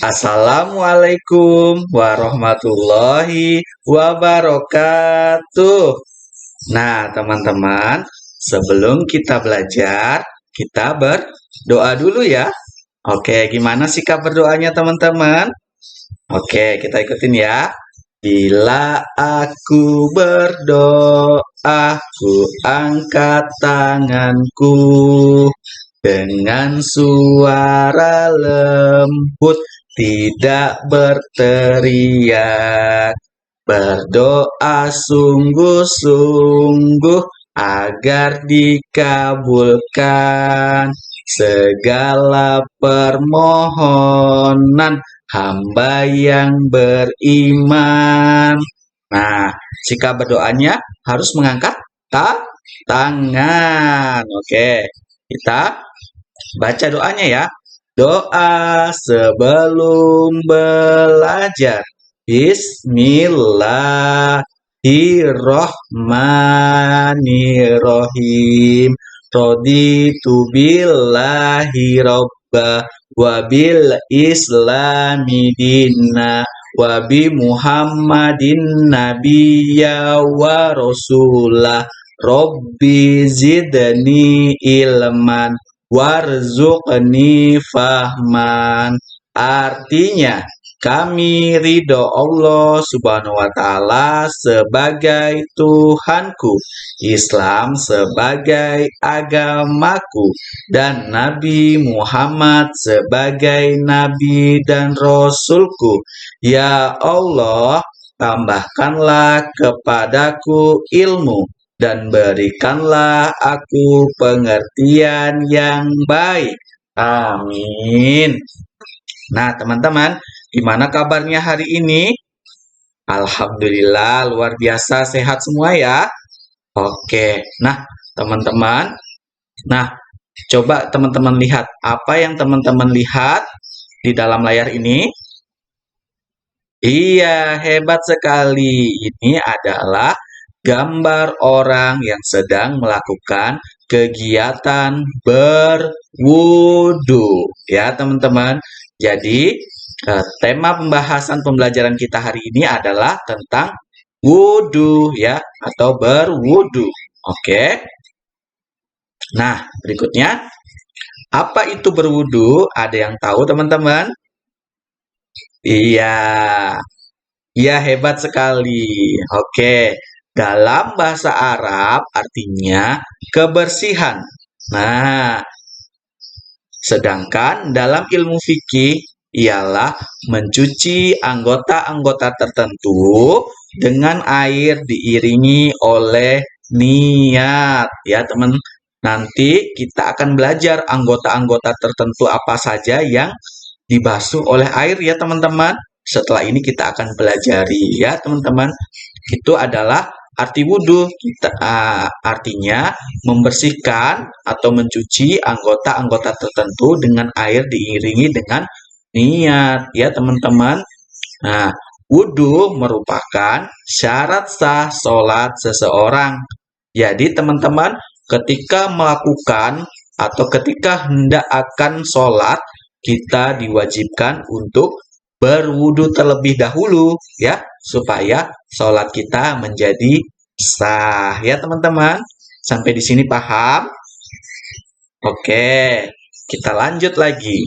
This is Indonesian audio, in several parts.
Assalamualaikum warahmatullahi wabarakatuh. Nah, teman-teman, sebelum kita belajar, kita berdoa dulu ya. Oke, gimana sikap berdoanya, teman-teman? Oke, kita ikutin ya. Bila aku berdoa, ku angkat tanganku dengan suara lembut, tidak berteriak. Berdoa sungguh-sungguh agar dikabulkan segala permohonan hamba yang beriman. Nah, jika berdoanya harus mengangkat tangan. Oke, kita baca doanya ya. Doa sebelum belajar. Bismillahirrohmanirrohim. Raditu billahi robba wabil islami dinna wabi muhammadin nabiyya wa rasulah. Robbi zidni ilman warzuqni fahman. Artinya, kami ridho Allah Subhanahu wa Ta'ala sebagai Tuhanku, Islam sebagai agamaku, dan Nabi Muhammad sebagai Nabi dan Rasulku. Ya Allah, tambahkanlah kepadaku ilmu dan berikanlah aku pengertian yang baik. Amin. Nah, teman-teman, gimana kabarnya hari ini? Alhamdulillah, luar biasa sehat semua ya. Oke, nah teman-teman, nah coba teman-teman lihat apa yang teman-teman lihat di dalam layar ini. Iya, hebat sekali. Ini adalah gambar orang yang sedang melakukan kegiatan berwudu. Ya, teman-teman. Jadi, tema pembahasan pembelajaran kita hari ini adalah tentang wudu ya, atau berwudu. Oke. Nah, berikutnya, apa itu berwudu? Ada yang tahu, teman-teman? Iya. Iya, hebat sekali. Oke. Dalam bahasa Arab artinya kebersihan. Nah, sedangkan dalam ilmu fikih ialah mencuci anggota-anggota tertentu dengan air diiringi oleh niat. Ya, teman. Nanti kita akan belajar anggota-anggota tertentu apa saja yang dibasuh oleh air ya, teman-teman. Setelah ini kita akan pelajari ya, teman-teman. Itu adalah arti wudhu. Artinya membersihkan atau mencuci anggota-anggota tertentu dengan air diiringi dengan niat ya, teman-teman. Nah, wudhu merupakan syarat sah sholat seseorang. Jadi, teman-teman, ketika melakukan atau ketika hendak akan sholat, kita diwajibkan untuk berwudu terlebih dahulu ya, supaya sholat kita menjadi sah ya, teman-teman. Sampai di sini paham? Oke, kita lanjut lagi.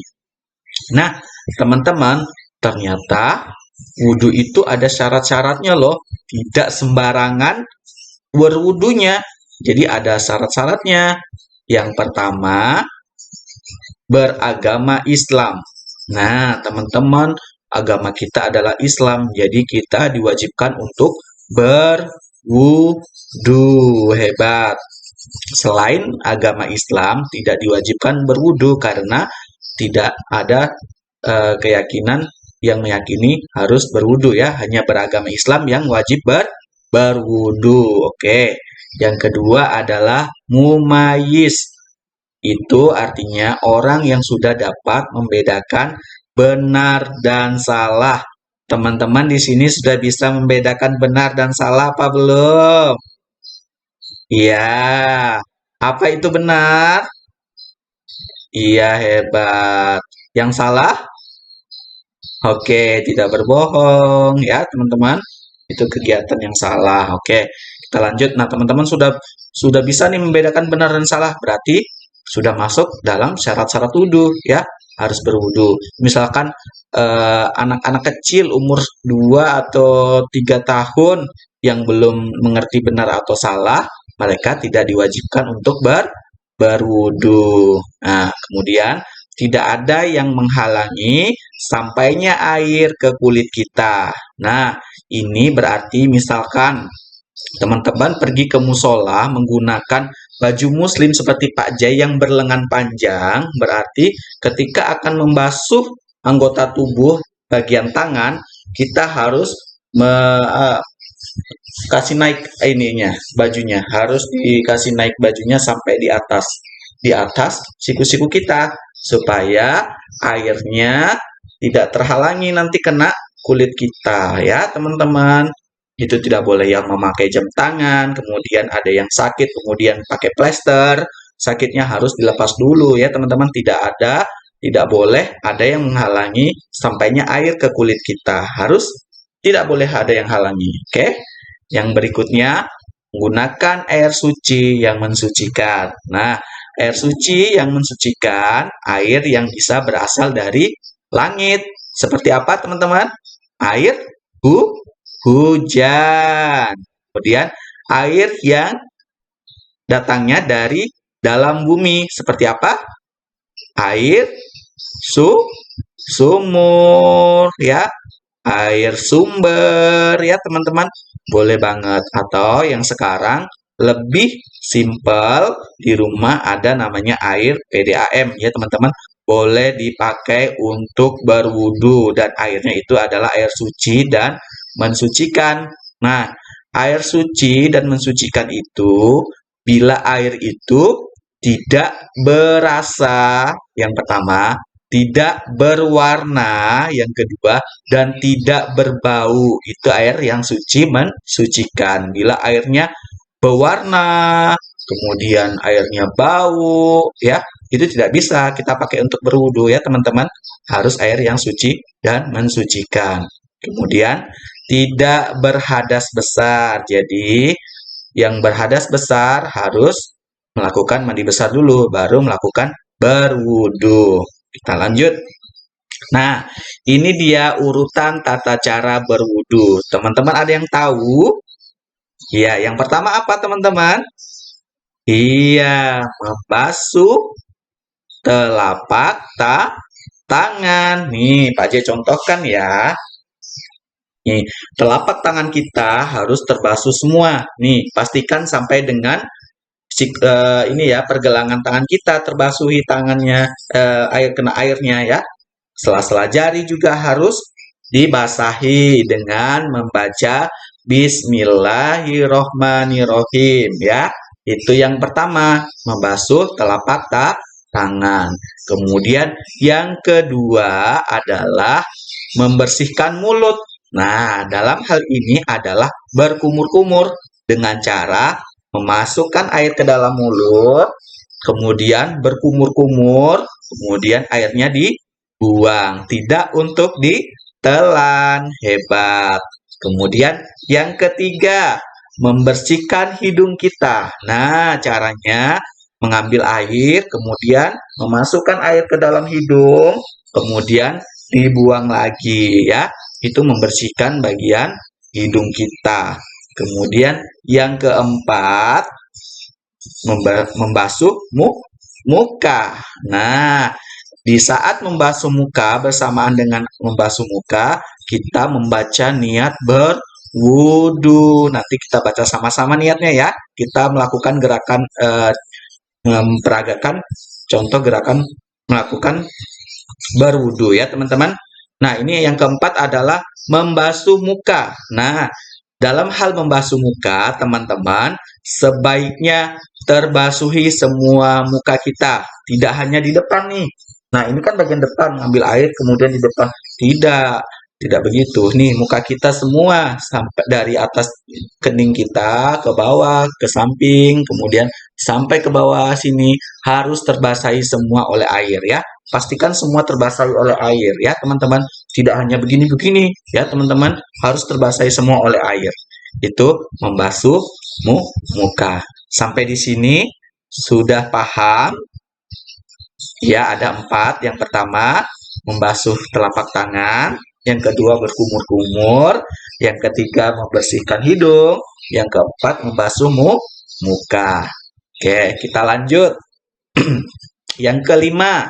Nah, teman-teman, ternyata wudu itu ada syarat-syaratnya loh. Tidak sembarangan berwudunya. Jadi ada syarat-syaratnya. Yang pertama, beragama Islam. Nah, teman-teman, agama kita adalah Islam. Jadi kita diwajibkan untuk berwudu. Hebat. Selain agama Islam, tidak diwajibkan berwudu karena tidak ada keyakinan yang meyakini harus berwudu ya. Hanya beragama Islam yang wajib berwudu. Oke. Yang kedua adalah mumayyiz. Itu artinya orang yang sudah dapat membedakan benar dan salah. Teman-teman di sini sudah bisa membedakan benar dan salah apa belum? Iya. Apa itu benar? Iya, hebat. Yang salah? Oke, tidak berbohong ya, teman-teman. Itu kegiatan yang salah. Oke, kita lanjut. Nah, teman-teman sudah bisa nih membedakan benar dan salah. Berarti sudah masuk dalam syarat-syarat wudhu ya, harus berwudhu. Misalkan anak-anak kecil umur 2 atau 3 tahun yang belum mengerti benar atau salah, mereka tidak diwajibkan untuk berwudhu. Nah, kemudian tidak ada yang menghalangi sampainya air ke kulit kita. Nah, ini berarti misalkan teman-teman pergi ke musola menggunakan baju muslim seperti Pak Jai yang berlengan panjang, berarti ketika akan membasuh anggota tubuh bagian tangan, kita harus kasih naik ininya, bajunya. Harus dikasih naik bajunya sampai di atas siku-siku kita supaya airnya tidak terhalangi nanti kena kulit kita ya, teman-teman. Itu tidak boleh yang memakai jam tangan, kemudian ada yang sakit, kemudian pakai plester. Sakitnya harus dilepas dulu ya, teman-teman. Tidak boleh ada yang menghalangi sampainya air ke kulit kita. Tidak boleh ada yang halangi. Oke? Yang berikutnya, menggunakan air suci yang mensucikan. Nah, air suci yang mensucikan, air yang bisa berasal dari langit. Seperti apa, teman-teman? Air hujan. Kemudian, air yang datangnya dari dalam bumi. Seperti apa? Air sumur, ya. Air sumber, ya, teman-teman. Boleh banget. Atau yang sekarang lebih simpel, di rumah ada namanya air PDAM, ya, teman-teman. Boleh dipakai untuk berwudu dan airnya itu adalah air suci dan mensucikan. Nah, air suci dan mensucikan itu bila air itu tidak berasa, yang pertama, tidak berwarna, yang kedua, dan tidak berbau. Itu air yang suci mensucikan. Bila airnya berwarna, kemudian airnya bau, ya, itu tidak bisa kita pakai untuk berwudu ya, teman-teman. Harus air yang suci dan mensucikan. Kemudian tidak berhadas besar. Jadi, yang berhadas besar harus melakukan mandi besar dulu, baru melakukan berwudu. Kita lanjut. Nah, ini dia urutan tata cara berwudu. Teman-teman ada yang tahu? Ya, yang pertama apa, teman-teman? Iya, membasuh telapak tangan. Nih, Pak J contohkan ya. Nih, telapak tangan kita harus terbasuh semua. Nih, pastikan sampai dengan ini ya, pergelangan tangan kita terbasuhi tangannya, kena airnya ya. Sela-sela jari juga harus dibasahi dengan membaca Bismillahirrohmanirrohim ya. Itu yang pertama, membasuh telapak tangan. Kemudian yang kedua adalah membersihkan mulut. Nah, dalam hal ini adalah berkumur-kumur dengan cara memasukkan air ke dalam mulut, kemudian berkumur-kumur, kemudian airnya dibuang. Tidak untuk ditelan. Hebat. Kemudian yang ketiga, membersihkan hidung kita. Nah, caranya mengambil air, kemudian memasukkan air ke dalam hidung, kemudian dibuang lagi ya. Itu membersihkan bagian hidung kita. Kemudian yang keempat, membasuh muka. Nah, di saat membasuh muka, bersamaan dengan membasuh muka, kita membaca niat berwudu. Nanti kita baca sama-sama niatnya ya. Kita melakukan gerakan, memperagakan contoh gerakan melakukan berwudu ya, teman-teman. Nah, ini yang keempat adalah membasuh muka. Nah, dalam hal membasuh muka, teman-teman, sebaiknya terbasuhi semua muka kita. Tidak hanya di depan nih. Nah, ini kan bagian depan, ambil air kemudian di depan. Tidak begitu. Nih, muka kita semua sampai dari atas kening kita ke bawah, ke samping, kemudian sampai ke bawah sini harus terbasahi semua oleh air ya. Pastikan semua terbasahi oleh air ya, teman-teman. tidak hanya begini-begini ya teman-teman, harus terbasahi semua oleh air. Itu membasuh muka. Sampai di sini sudah paham? Ya, ada 4. Yang pertama, membasuh telapak tangan. Yang kedua, berkumur-kumur. Yang ketiga, membersihkan hidung. Yang keempat, membasuh muka. Oke, kita lanjut. Yang kelima,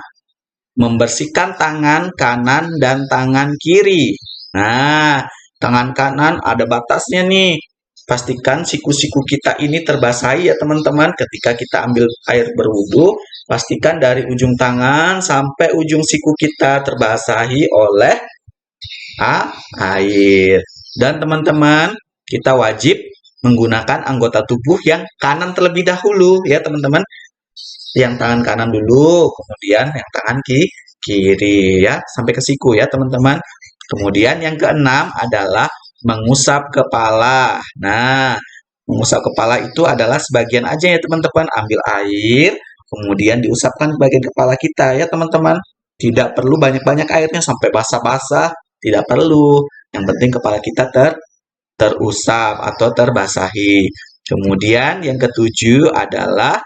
membersihkan tangan kanan dan tangan kiri. Nah, tangan kanan ada batasnya nih. Pastikan siku-siku kita ini terbasahi ya teman-teman. Ketika kita ambil air berwudu, pastikan dari ujung tangan sampai ujung siku kita terbasahi oleh air. Dan teman-teman, kita wajib menggunakan anggota tubuh yang kanan terlebih dahulu ya teman-teman. Yang tangan kanan dulu, kemudian yang tangan kiri ya, sampai ke siku ya teman-teman. Kemudian yang keenam adalah mengusap kepala. Nah, mengusap kepala itu adalah sebagian aja ya teman-teman. Ambil air, kemudian diusapkan bagian kepala kita ya teman-teman. Tidak perlu banyak-banyak airnya sampai basah-basah. Tidak perlu. Yang penting kepala kita terusap atau terbasahi. Kemudian yang ketujuh adalah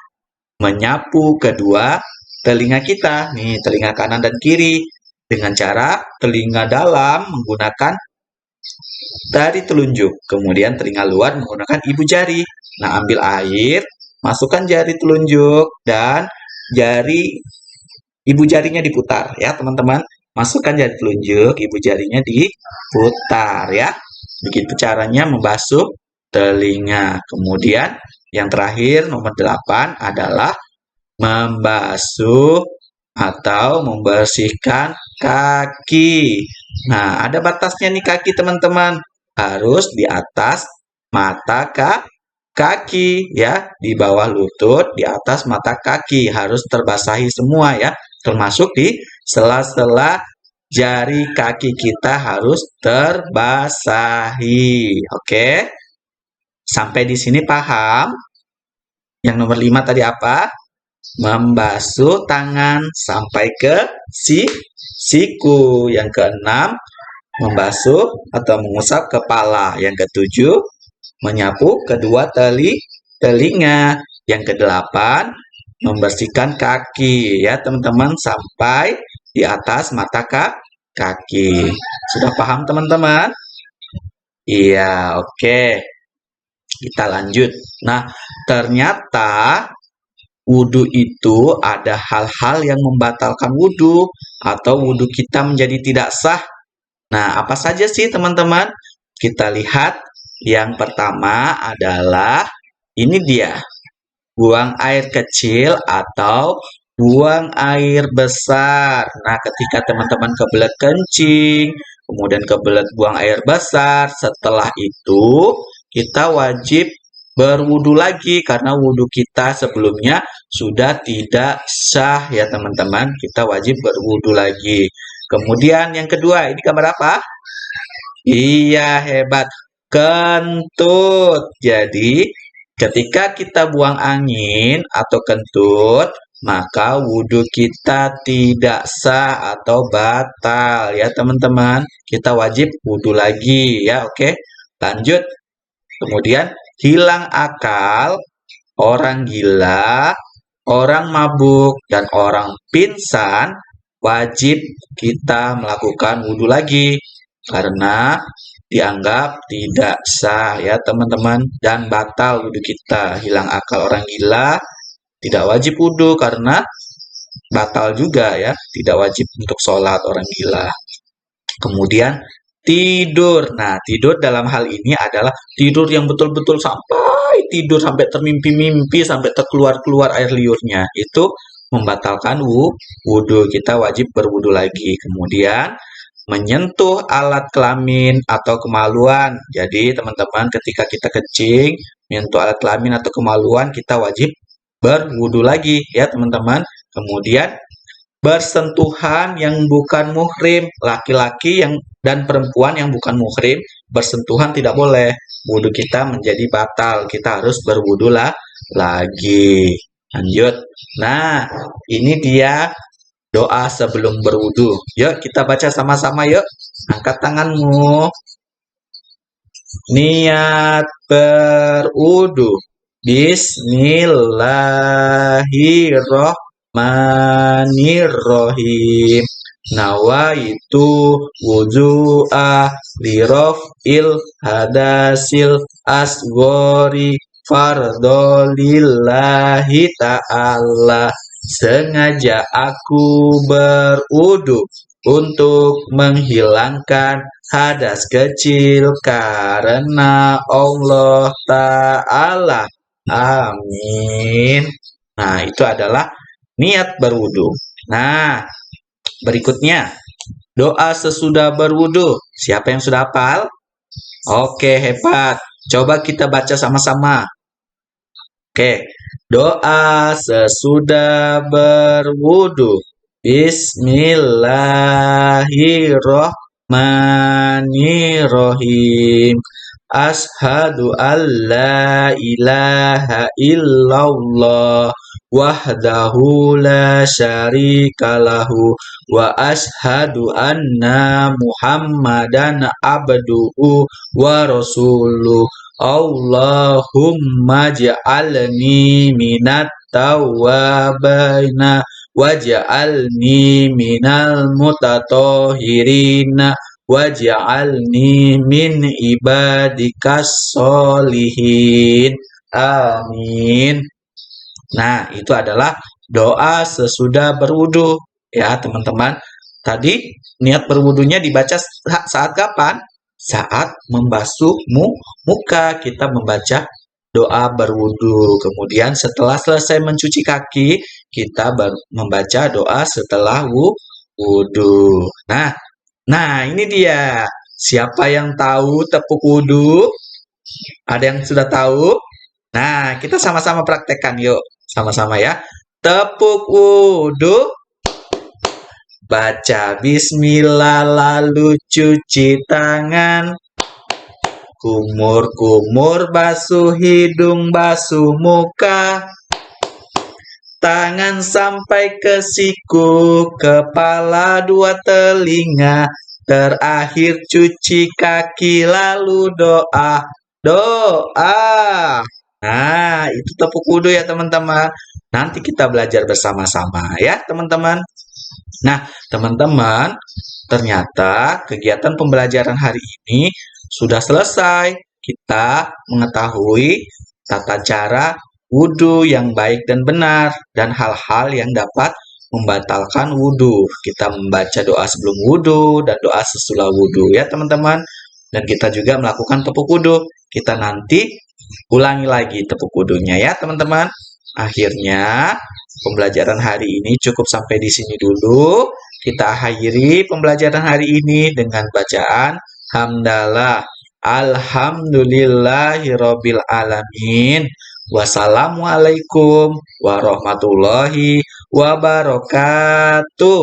menyapu kedua telinga kita. Nih, telinga kanan dan kiri. Dengan cara telinga dalam menggunakan dari telunjuk. Kemudian telinga luar menggunakan ibu jari. Nah, ambil air, masukkan jari telunjuk dan jari ibu jarinya diputar ya, teman-teman. Masukkan jari telunjuk, ibu jarinya diputar ya. Begitu caranya membasuh telinga. Kemudian yang terakhir nomor 8 adalah membasuh atau membersihkan kaki. Nah, ada batasnya nih kaki teman-teman. Harus di atas mata kaki ya, di bawah lutut, di atas mata kaki. Harus terbasahi semua ya, termasuk di sela-sela jari kaki kita harus terbasahi. Oke? Sampai di sini paham? Yang nomor 5 tadi apa? Membasuh tangan sampai ke siku. Yang keenam, membasuh atau mengusap kepala. Yang ketujuh, menyapu kedua telinga. Yang kedelapan, membersihkan kaki. Ya teman-teman, sampai di atas mata kaki. Sudah paham teman-teman? Iya, oke. Kita lanjut. Nah, ternyata wudhu itu ada hal-hal yang membatalkan wudhu atau wudhu kita menjadi tidak sah. Nah, apa saja sih teman-teman? Kita lihat yang pertama adalah ini dia. Buang air kecil atau buang air besar. Nah, ketika teman-teman kebelet kencing, kemudian kebelet buang air besar, setelah itu kita wajib berwudu lagi karena wudu kita sebelumnya sudah tidak sah ya teman-teman. Kita wajib berwudu lagi. Kemudian yang kedua, ini gambar apa? Iya, hebat. Kentut. Jadi, ketika kita buang angin atau kentut, maka wudhu kita tidak sah atau batal ya teman-teman. Kita wajib wudhu lagi ya, oke. Lanjut. Kemudian hilang akal, orang gila, orang mabuk, dan orang pingsan wajib kita melakukan wudhu lagi karena dianggap tidak sah ya teman-teman dan batal wudhu kita. Hilang akal orang gila tidak wajib wudhu karena batal juga ya, tidak wajib untuk sholat orang gila. Kemudian tidur. Nah, tidur dalam hal ini adalah tidur yang betul-betul tidur sampai termimpi-mimpi, sampai terkeluar-keluar air liurnya. Itu membatalkan wudhu. Kita wajib berwudhu lagi. Kemudian menyentuh alat kelamin atau kemaluan. Jadi, teman-teman, ketika kita kencing, menyentuh alat kelamin atau kemaluan, kita wajib berwudhu lagi ya, teman-teman. Kemudian bersentuhan yang bukan muhrim, laki-laki dan perempuan yang bukan muhrim bersentuhan tidak boleh. Wudhu kita menjadi batal. Kita harus berwudhu lagi. Lanjut. Nah, ini dia Doa sebelum berwudu. Yuk kita baca sama-sama yuk. Angkat tanganmu. Niat berwudu. Bismillahirrohmanirrohim. Nawaitu wudu'a lirof'il hadasil asgori fardolillahi ta'ala. Sengaja aku berwudu untuk menghilangkan hadas kecil karena Allah Ta'ala. Amin. Nah, itu adalah niat berwudu. Nah, berikutnya doa sesudah berwudu. Siapa yang sudah hafal? Oke, hebat. Coba kita baca sama-sama. Oke, doa sesudah berwudu. Bismillahirrohmanirrohim. Ashadu an la ilaha illallah wahdahu la syarika lahu wa ashadu anna muhammadan abduhu wa rasuluh. Allahumma ja'alni minat tawwabina waj'alni minal mutatahhirina waj'alni min ibadikas sholihin. Amin. Nah, itu adalah doa sesudah berwudu ya, teman-teman. Tadi niat berwudunya dibaca saat kapan? Saat membasuh muka, kita membaca doa berwudu. Kemudian setelah selesai mencuci kaki, kita membaca doa setelah wudu. Nah, ini dia. Siapa yang tahu tepuk wudu? Ada yang sudah tahu? Nah, kita sama-sama praktekkan yuk. Sama-sama ya. Tepuk wudu. Baca bismillah lalu cuci tangan. Kumur-kumur basuh hidung, basuh muka. Tangan sampai ke siku, kepala dua telinga. Terakhir cuci kaki lalu doa. Nah, itu tepuk wudu ya teman-teman. Nanti kita belajar bersama-sama ya teman-teman. Nah, teman-teman, ternyata kegiatan pembelajaran hari ini sudah selesai. Kita mengetahui tata cara wudhu yang baik dan benar dan hal-hal yang dapat membatalkan wudhu. Kita membaca doa sebelum wudhu dan doa sesudah wudhu ya teman-teman. Dan kita juga melakukan tepuk wudhu. Kita nanti ulangi lagi tepuk wudhunya ya teman-teman. Akhirnya pembelajaran hari ini cukup sampai di sini dulu. Kita akhiri pembelajaran hari ini dengan bacaan hamdalah. Alhamdulillahirabbil alamin. Wassalamualaikum warahmatullahi wabarakatuh.